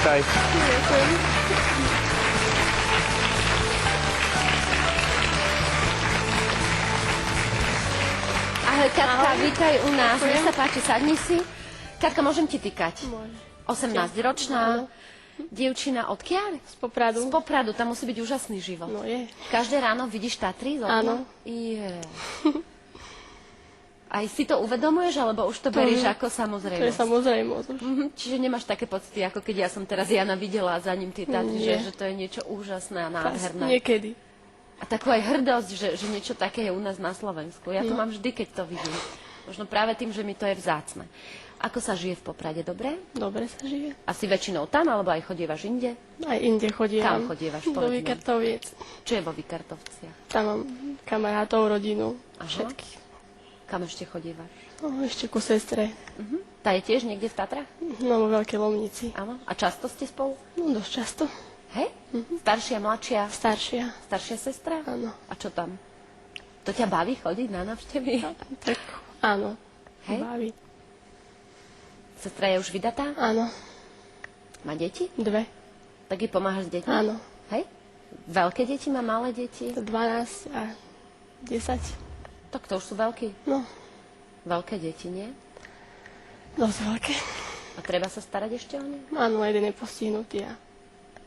Vítaj. Ahoj, Katka, vítaj u nás. Nech sa páči, sadni si. Katka, môžem ti tykať? Môže. 18-ročná dievčina odkiaľ? Z Popradu. Z Popradu, tam musí byť úžasný život. No je. Každé ráno vidíš Tatry z okna? Áno. Je. Aj si to uvedomuješ, alebo už to berieš ako To je samozrejmosť? samozrejmosť. Čiže nemáš také pocity, ako keď ja som teraz Jana videla a za ním tie Tatry, Nie. že to je niečo úžasné a nádherné. Niekedy. A takú aj hrdosť, že niečo také je u nás na Slovensku. Ja to mám vždy, keď to vidím. Možno práve tým, že mi to je vzácne. Ako sa žije v Poprade? Dobre? Dobre sa žije. Asi väčšinou tam, alebo aj chodievaš inde? Aj inde chodím. Kam chodievaš? Do Povedz mi. Vykartoviec. Čo je vo Vykartovciach? Tam mám kamarátov, rodinu, Aha. všetkých. Kam ešte chodievaš? No, ešte ku sestre. Tá je tiež niekde v Tatrách? No, vo Veľkej Lomnici. Áno. A často ste spolu? No, dosť často. Hej? Staršia, mladšia? Staršia. Staršia sestra? Áno. A čo tam? To ťa baví chodiť na návštevy? Tak, áno. Hej? Baví. Sestra je už vydatá? Áno. Má deti? 2. Tak jej pomáhaš s deťmi? Áno. Hej? Veľké deti, má malé deti? 12 a 10. Tak to už sú veľkí. No, Veľké deti, nie? dosť veľké. A treba sa starať ešte o ne? Áno, jeden je postihnutý a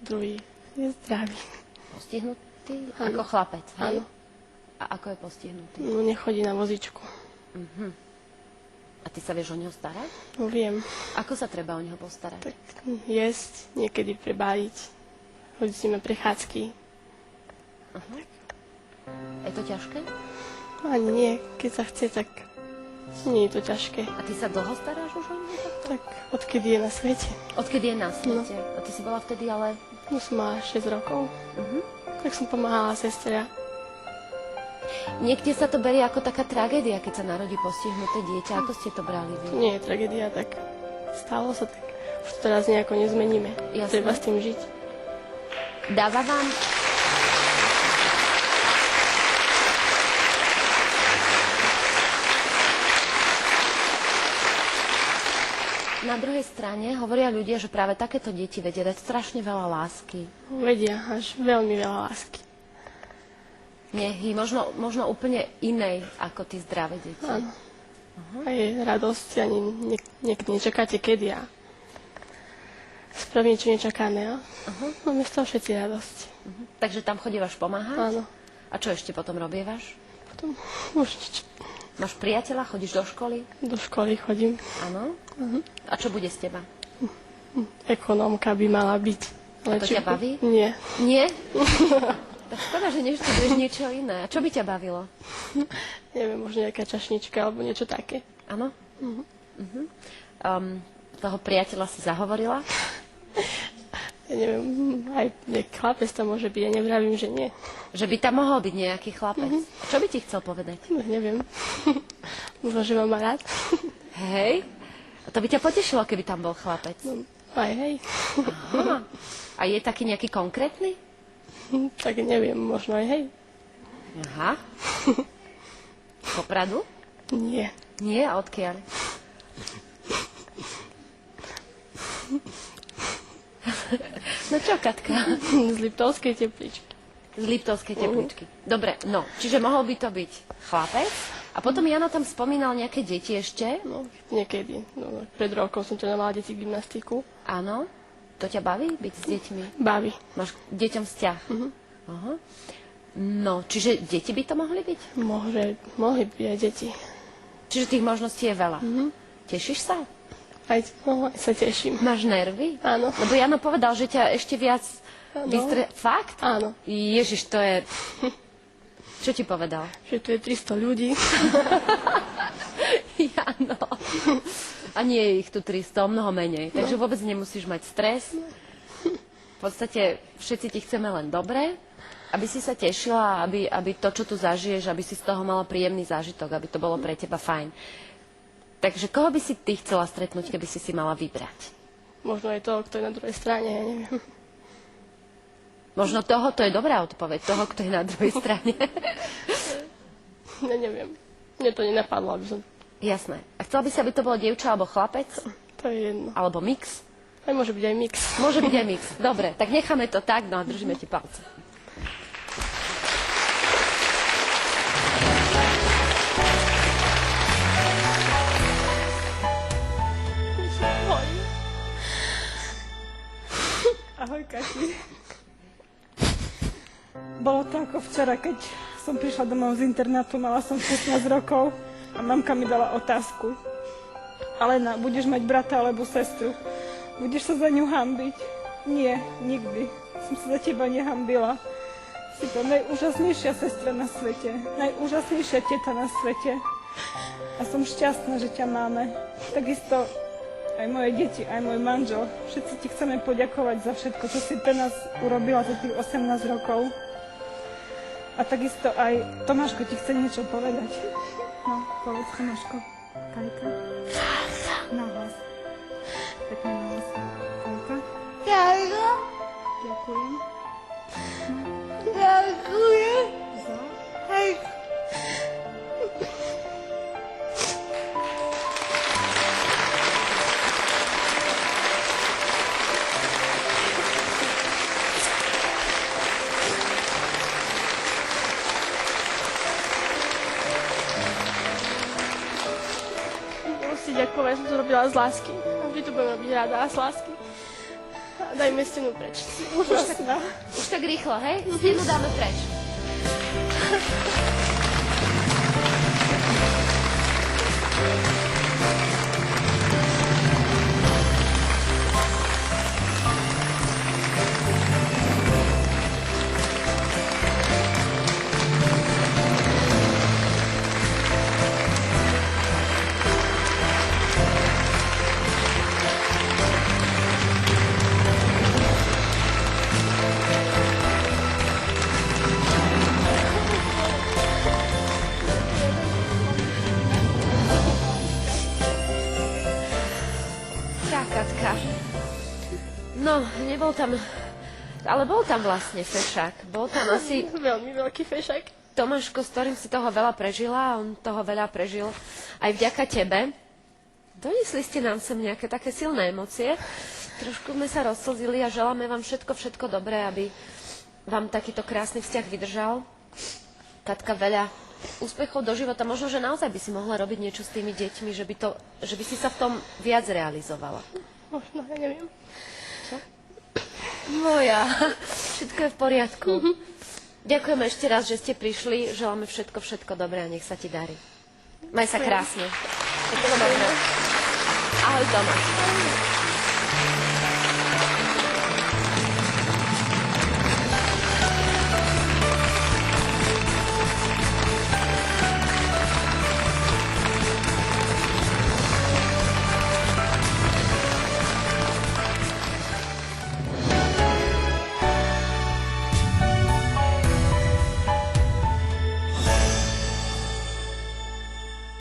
druhý je zdravý. Postihnutý? Áno. Ako chlapec, hej? Áno. A ako je postihnutý? No, nechodí na vozičku. A ty sa vieš o neho starať? No, viem. Ako sa treba o neho postarať? Tak jesť, niekedy prebáliť, chodiť s ním na prechádzky. Je to ťažké? Ani nie, keď sa chce, tak nie je to ťažké. A ty sa dlho staráš už o neho? Tak odkedy je na svete? Odkedy je na svete? A ty si bola vtedy ale... No som mala 6 rokov. Tak som pomáhala sestre. Niekde sa to berie ako taká tragédia, keď sa narodí postihnuté dieťa. Ako ste to brali vy? Nie je tragédia, tak stalo sa tak. Už to teraz nejako nezmeníme. Jasné. Treba s tým žiť. Dáva vám... Na druhej strane hovoria ľudia, že práve takéto deti vedia dať strašne veľa lásky. Vedia až veľmi veľa lásky. Nehy, možno úplne inej ako tí zdravé deti. Áno. A je radosť, ani niekedy nečakáte kedy a spraví niečo nečakané. Máme z toho všetci radosť. Takže tam chodívaš pomáhať? Áno. A čo ešte potom robievaš? Potom už nič. Máš priateľa, chodíš do školy? Do školy chodím. Áno. A čo bude z teba? Ekonómka by mala byť. A to ťa baví? Nie. Nie? Tak škoda, že neštuduješ niečo iné. A čo by ťa bavilo? Neviem, možno nejaká čašnička alebo niečo také. Áno? Toho priateľa si zahovorila? Ja neviem, aj nejaký chlapec tam môže byť, ja nevravím, že nie. Že by tam mohol byť nejaký chlapec. Čo by ti chcel povedať? No, neviem. Možno, že mám rád. Hej? A to by ťa potešilo, keby tam bol chlapec. No, aj hej. Aha. A je taký nejaký konkrétny? Tak neviem, možno aj hej. Aha. Popradu? Nie. Nie? A odkiaľ? No čo, Katka? Z Liptovskej Tepličky. Z Liptovskej Tepličky. Dobre, no, čiže mohol by to byť chlapec. A potom Jano tam spomínal nejaké deti ešte. No, niekedy. No, pred rokom som teda mala deti gymnastiku. Áno. To ťa baví byť s deťmi? Baví. Máš k deťom vzťah? Aha. No, čiže deti by to mohli byť? Mohli byť aj deti. Čiže tých možností je veľa. Tešíš sa? Aj sa teším. Máš nervy? Áno. Lebo Jano povedal, že ťa ešte viac Fakt? Áno. Ježiš, to je... Čo ti povedal? Že tu je 300 ľudí. Jano. A nie je ich tu 300, o mnoho menej. Takže vôbec nemusíš mať stres. V podstate všetci ti chceme len dobre, aby si sa tešila, aby to, čo tu zažiješ, aby si z toho mala príjemný zážitok, aby to bolo pre teba fajn. Takže koho by si ty chcela stretnúť, keby si si mala vybrať? Možno aj toho, kto je na druhej strane, ja neviem. Možno toho, to je dobrá odpoveď, toho, kto je na druhej strane. Ja neviem. Mne to nenapadlo, aby som... Jasné. A chcela by si, aby to bolo dievča alebo chlapec? To je jedno. Alebo mix? Aj môže byť aj mix. Môže byť aj mix. Dobre, tak necháme to tak, no a držíme ti palce. Ahoj, Kati. Bolo to ako včera, keď som prišla domov z internátu, mala som 16 rokov a mamka mi dala otázku. Alena, budeš mať brata alebo sestru? Budeš sa za ňu hanbiť? Nie, nikdy. Som sa za teba nehambila. Si to najúžasnejšia sestra na svete, najúžasnejšia teta na svete. A som šťastná, že ťa máme. Takisto aj moje deti, aj môj manžel. Všetci ti chceme poďakovať za všetko, čo si pre nás urobila za tých 18 rokov. A takisto aj Tomáško ti chce niečo povedať. No, povedz Tomáško. Kajka? Nahlas. Pekne nahlas. Kajka? Ďakujem. Ďakujem. Za? Hej. Musí ďakovať, som to robila z lásky. A vždy to budem robiť rada a z lásky. A dajme stenu preč. Úžasná. Už tak rýchlo, hej? Stenu dáme preč. Tak, Katka. No, nebol tam... Ale bol tam vlastne fešák. Bol tam asi Veľmi veľký fešák. Tomáško, s ktorým si toho veľa prežila. A on toho veľa prežil aj vďaka tebe. Donesli ste nám sem nejaké také silné emócie. Trošku sme sa rozslzili a želáme vám všetko dobré, aby vám takýto krásny vzťah vydržal. Katka, veľa úspechov do života. Možno, že naozaj by si mohla robiť niečo s tými deťmi, že by si sa v tom viac realizovala. Možno, ja neviem. Moja, všetko je v poriadku. Ďakujeme ešte raz, že ste prišli. Želáme všetko dobré a nech sa ti darí. Maj sa krásne. Všetko dobré. Ahoj, Tomáš.